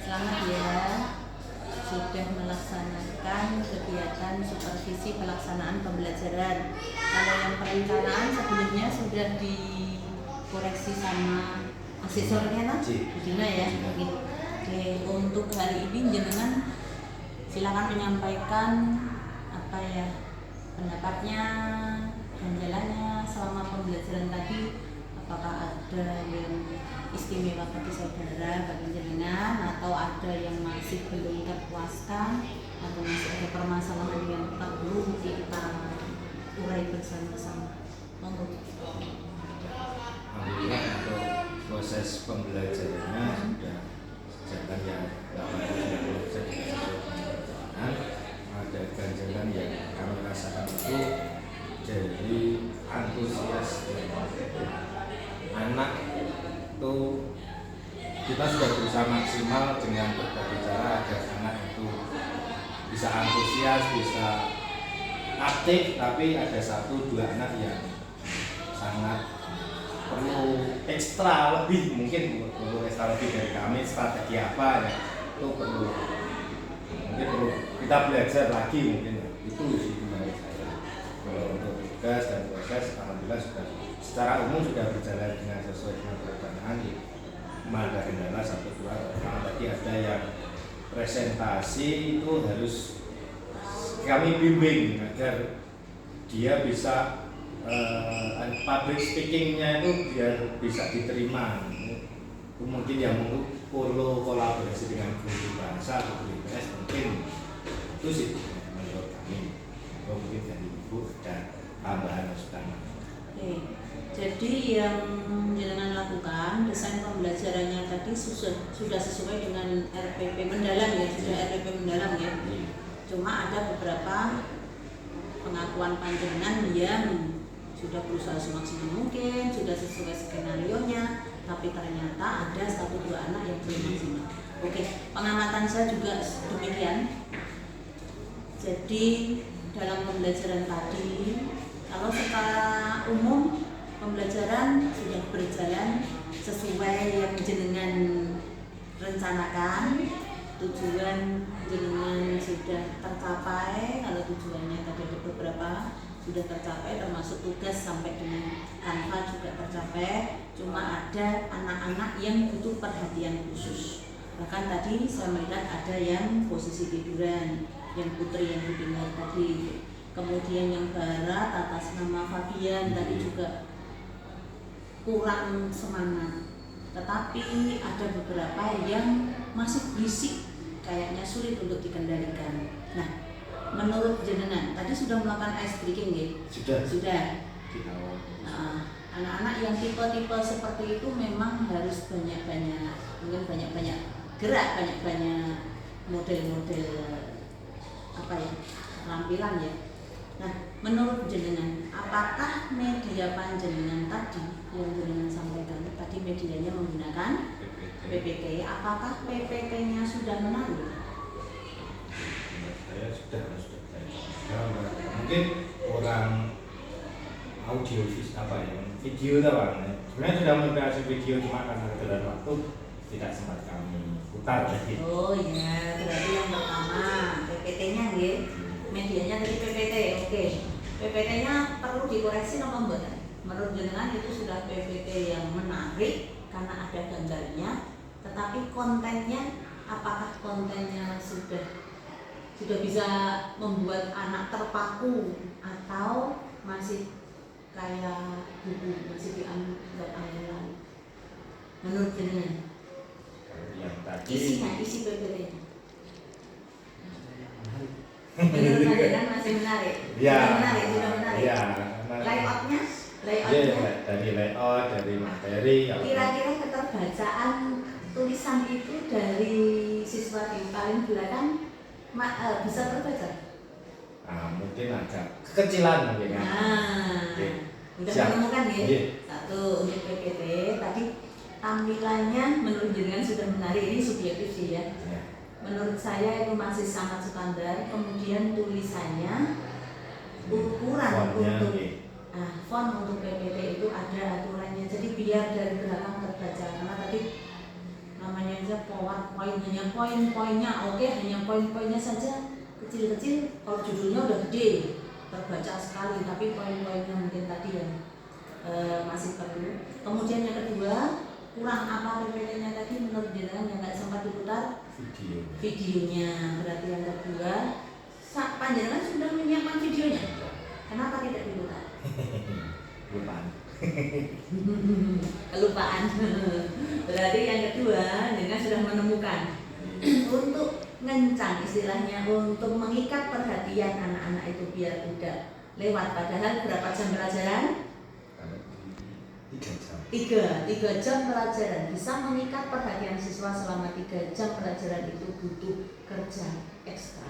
Selamat ya, sudah melaksanakan kegiatan supervisi pelaksanaan pembelajaran. Kalau yang perencanaan sebelumnya sudah dikoreksi sama asesornya kan? Sudah ya. Oke, untuk hari ini jenengan silakan menyampaikan apa ya pendapatnya, ganjalannya selama pembelajaran tadi. Apakah ada yang istimewa bagi saudara, bagi jenengan, atau ada yang masih belum terpuaskan, atau masih ada permasalahan yang perlu kita urai bersama-sama. Monggo. Alhamdulillah untuk proses pembelajarannya sudah jalan yang sudah bisa dilakukan. Ada ganjalan yang kami rasakan itu dari antusias anak itu. Kita sudah berusaha maksimal dengan berbagai cara agar anak itu bisa antusias, bisa aktif, tapi ada 1-2 anak yang sangat perlu ekstra lebih, mungkin perlu ekstra lebih dari kami. Strategi apa ya itu perlu, mungkin perlu kita belajar lagi mungkin ya. Itu sih menurut saya. Kalau untuk tugas dan proses alhamdulillah sudah secara umum sudah berjalan dengan sesuai dengan perencanaan. Ada kendala 1-2 karena tadi ada yang presentasi itu harus kami bimbing agar dia bisa public speakingnya itu biar bisa diterima. Itu mungkin yang perlu kolaborasi dengan guru bahasa atau guru IPS, mungkin itu sih menurut kami. Mungkin dari ibu dan tambahan masukan. Jadi yang jenengan lakukan desain pembelajarannya tadi sudah sesuai dengan RPP mendalam ya, sudah RPP mendalam ya. Cuma ada beberapa pengakuan panjenengan yang sudah berusaha semaksimal mungkin, sudah sesuai skenario-nya, tapi ternyata ada 1-2 anak yang belum maksimal. Oke, pengamatan saya juga demikian. Jadi dalam pembelajaran tadi, kalau secara umum pembelajaran sudah berjalan sesuai yang jenengan rencanakan, tujuan jenengan sudah tercapai. Kalau tujuannya tadi ada beberapa sudah tercapai, termasuk tugas sampai dengan Canva juga tercapai. Cuma ada anak-anak yang butuh perhatian khusus. Bahkan tadi saya melihat ada yang posisi tiduran, yang Putri yang didengar tadi. Kemudian yang Barat atas nama Fabian tadi juga kurang semangat. Tetapi ada beberapa yang masih berisik, kayaknya sulit untuk dikendalikan. Nah, menurut jenengan tadi sudah melakukan ice breaking ya? Sudah. Nah, anak-anak yang tipe-tipe seperti itu memang harus banyak-banyak, mungkin banyak-banyak gerak, banyak-banyak model-model apa ya, tampilan ya. Nah, menurut jenengan, apakah media panjenengan tadi yang jenengan sampaikan tadi medianya menggunakan PPT, apakah PPT-nya sudah menarik? Saya sudah. Mungkin orang audio apa ya, video apa? Sebenarnya sudah mengkreasi video, cuma karena kedalam waktu tidak sempat kami putar lagi. Oh iya, berarti yang pertama PPT-nya nggih. Medianya tadi PPT, oke. PPT-nya perlu dikoreksi apa enggak? Menurut jenengan itu sudah PPT yang menarik karena ada gambarnya, tetapi kontennya, apakah kontennya sudah bisa membuat anak terpaku atau masih kayak buku, masih dianggap anggaran? Menurut jenengan? Yang tadi Isi PPT-nya. Menurut panjenengan masih menarik? Ya, sudah menarik. Ya, Layoutnya? Ya, dari layout, dari materi. Kira-kira keterbacaan tulisan itu dari siswa di paling belakang bisa terbaca? Mungkin agak kekecilan mungkin. Sudah menemukan ya? Satu untuk PPT tadi tampilannya menurut jenengan sudah menarik, ini subjektif sih ya. Menurut saya itu masih sangat standar. Kemudian tulisannya, ukuran untuk font untuk PPT itu ada aturannya. Jadi biar dari belakang terbaca, karena tadi hanya poin-poinnya, oke, hanya poin-poinnya saja kecil-kecil. Kalau judulnya udah gede, terbaca sekali, tapi poin-poinnya mungkin tadi yang masih perlu. Kemudian yang kedua, kurang apa PPT-nya tadi menurut jenengan yang nggak sempat diputar? Videonya. Berarti yang kedua, panjenengan sudah menyiapkan videonya. Kenapa tidak diputar? Kelupaan. Berarti yang kedua, jenengan sudah menemukan untuk ngencang istilahnya, untuk mengikat perhatian anak-anak itu biar tidak lewat. Padahal berapa jam pelajaran? 3 jam pelajaran. Bisa mengikat perhatian siswa selama 3 jam pelajaran itu butuh kerja ekstra.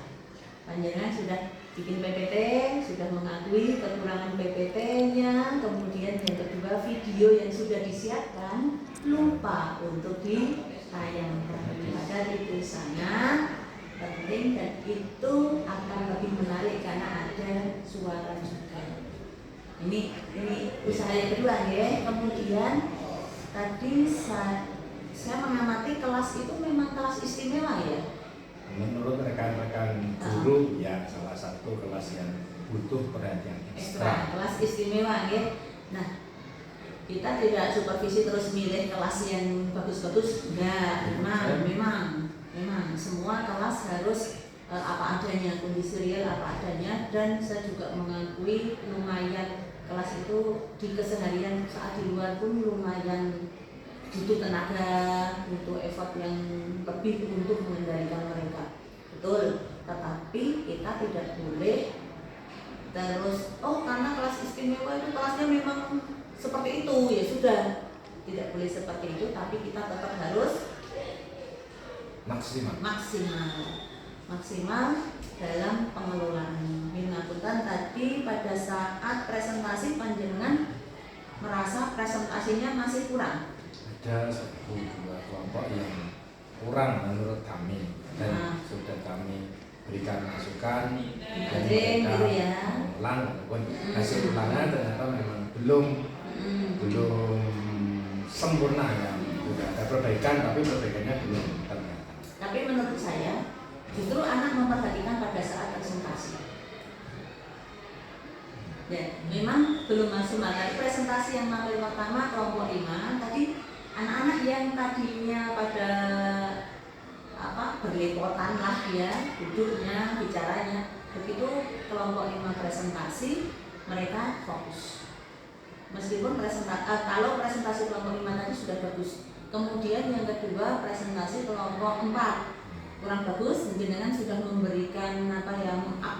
Panjenengan sudah bikin PPT, sudah mengakui kekurangan PPT-nya, kemudian yang kedua video yang sudah disiapkan lupa untuk ditayangkan. Padahal itu sangat penting dan itu akan lebih menarik karena ada suara juga. Ini usaha yang kedua ya. Kemudian tadi saya mengamati kelas itu memang kelas istimewa ya. Menurut rekan-rekan guru ya salah satu kelas yang butuh perhatian ekstra. Kelas istimewa ya. Nah, kita tidak supervisi terus milih kelas yang bagus-bagus. Enggak, memang semua kelas harus apa adanya, kondisi real apa adanya. Dan saya juga mengakui lumayan kelas itu di keseharian saat di luar pun lumayan butuh tenaga, butuh effort yang lebih untuk mengendalikan mereka. Betul, tetapi kita tidak boleh terus, karena kelas istimewa itu kelasnya memang seperti itu, ya sudah. Tidak boleh seperti itu, tapi kita tetap harus maksimal dalam pengelolaan. Mingapunten tadi pada saat presentasi panjenengan merasa presentasinya masih kurang. Ada 1-2 kelompok yang kurang menurut kami dan sudah kami berikan masukan dan mereka gitu ya. ulang ataupun hasil ulangan ternyata memang belum sempurna ya. Sudah ada perbaikan tapi perbaikannya belum ternyata. Tapi menurut saya justru anak memperhatikan pada saat presentasi. Ya, memang belum maksimal. Tadi presentasi yang tampil pertama kelompok 5 tadi anak-anak yang tadinya pada berlepotan lah ya, duduknya, bicaranya. Begitu kelompok 5 presentasi, mereka fokus. Meskipun kalau presentasi kelompok 5 tadi sudah bagus. Kemudian yang kedua presentasi kelompok 4 kurang bagus. Jenengan sudah memberikan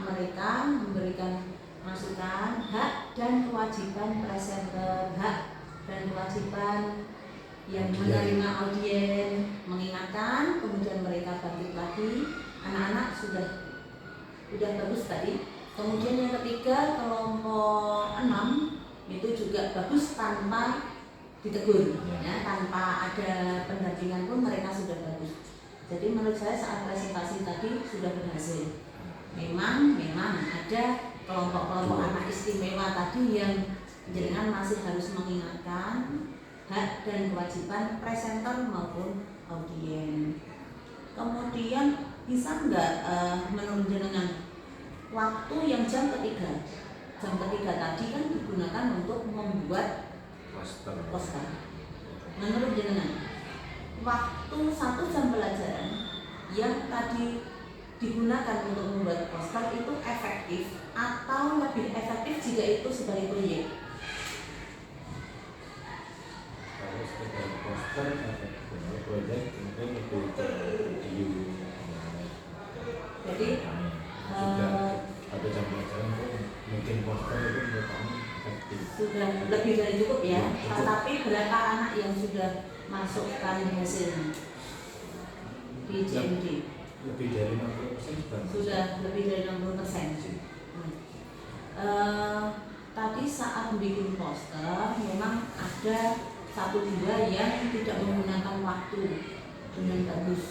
mereka, memberikan masukan, hak dan kewajiban presenter, hak dan kewajiban yang menerima audien, mengingatkan, kemudian mereka bangkit lagi. Anak-anak sudah bagus tadi. Kemudian yang ketiga kelompok 6 itu juga bagus tanpa ditegur, ya, tanpa ada pendampingan pun mereka sudah bagus. Jadi menurut saya saat presentasi tadi sudah berhasil. Memang ada kelompok-kelompok anak istimewa tadi yang jenengan masih harus mengingatkan hak dan kewajiban presenter maupun audien. Kemudian bisa enggak menurut jenengan waktu yang jam ketiga tadi kan digunakan untuk membuat poster. Menurut jenengan waktu 1 jam pelajaran yang tadi digunakan untuk membuat poster itu efektif atau lebih efektif jika itu sebagai proyek? Kalau sebagai poster atau proyek mungkin lebih video. Jadi atau jam pelajaran itu mungkin poster itu menurut kami efektif. Sudah lebih dari cukup ya. Tetapi berapa anak yang sudah masukkan hasilnya di JMD? Lebih dari 60% sudah lebih dari 60%. Tadi saat bikin poster memang ada 1-2 yang tidak menggunakan waktu dengan bagus.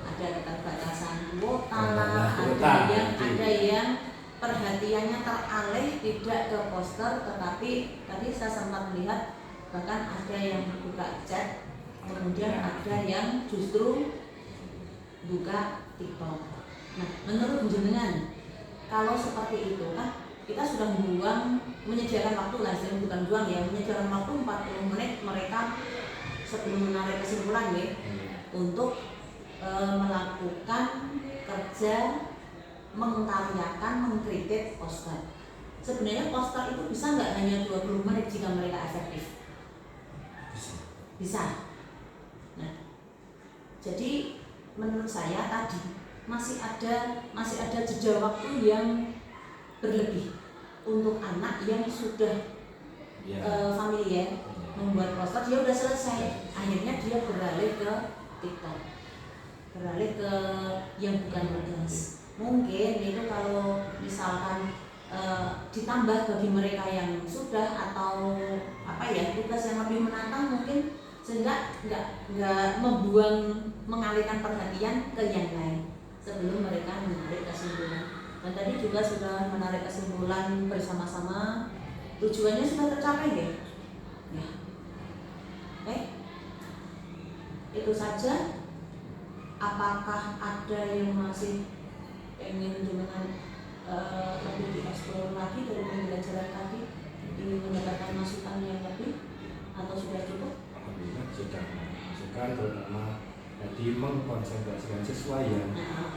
Ada keterbatasan kuota, ada yang perhatiannya teralih tidak ke poster, tetapi tadi saya sempat melihat bahkan ada yang buka chat kemudian ada yang justru buka TikTok. Nah, menurut jenengan kalau seperti itu kan kita sudah menyediakan waktu lah, bukan buang ya, menyediakan waktu 40 menit mereka sebelum menarik kesimpulan ya, untuk melakukan kerja mengkaryakan, mengkritik poster. Sebenarnya poster itu bisa nggak hanya 20 menit jika mereka efektif? Bisa. Nah, jadi menurut saya tadi masih ada jeda waktu yang berlebih untuk anak yang sudah familiar membuat poster, dia udah selesai, akhirnya dia beralih ke TikTok, beralih ke yang bukan tugas. Mungkin itu kalau misalkan ditambah bagi mereka yang sudah atau tugas yang lebih menantang mungkin, sehingga nggak mengalihkan perhatian ke yang lain sebelum mereka menarik kesimpulan. Dan tadi juga sudah menarik kesimpulan bersama-sama, tujuannya sudah tercapai deh ya. Oke, itu saja. Apakah ada yang masih ingin dengan lebih dieksplor lagi dari pembelajaran tadi, ingin mendapatkan masukan yang lebih, atau sudah cukup? Alhamdulillah sudah masukan, terutama jadi mengkonsentrasikan siswa yang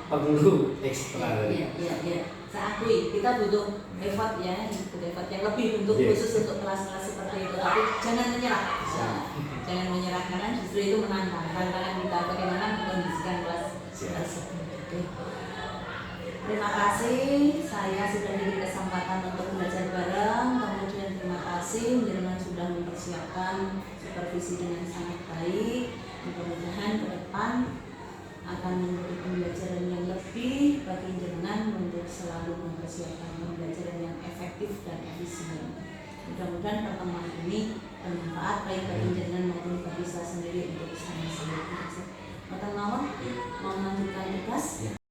perlu ekstra dari. Iya. Saya akui kita butuh effort ya, effort yang lebih untuk khusus untuk kelas-kelas seperti itu. Tapi jangan menyerah, jangan menyerah karena justru itu menantang tantangan kita bagaimana mengkondisikan kelas tersebut. Terima kasih, saya sudah diberi kesempatan untuk belajar bareng. Kemudian terima kasih jenengan sudah mempersiapkan supervisi dengan sangat baik. Mudah-mudahan ke depan akan menjadi pembelajaran yang lebih bagi jenengan untuk selalu mempersiapkan pembelajaran yang efektif dan efisien. Mudah-mudahan pertemuan ini bermanfaat baik bagi jenengan maupun bagi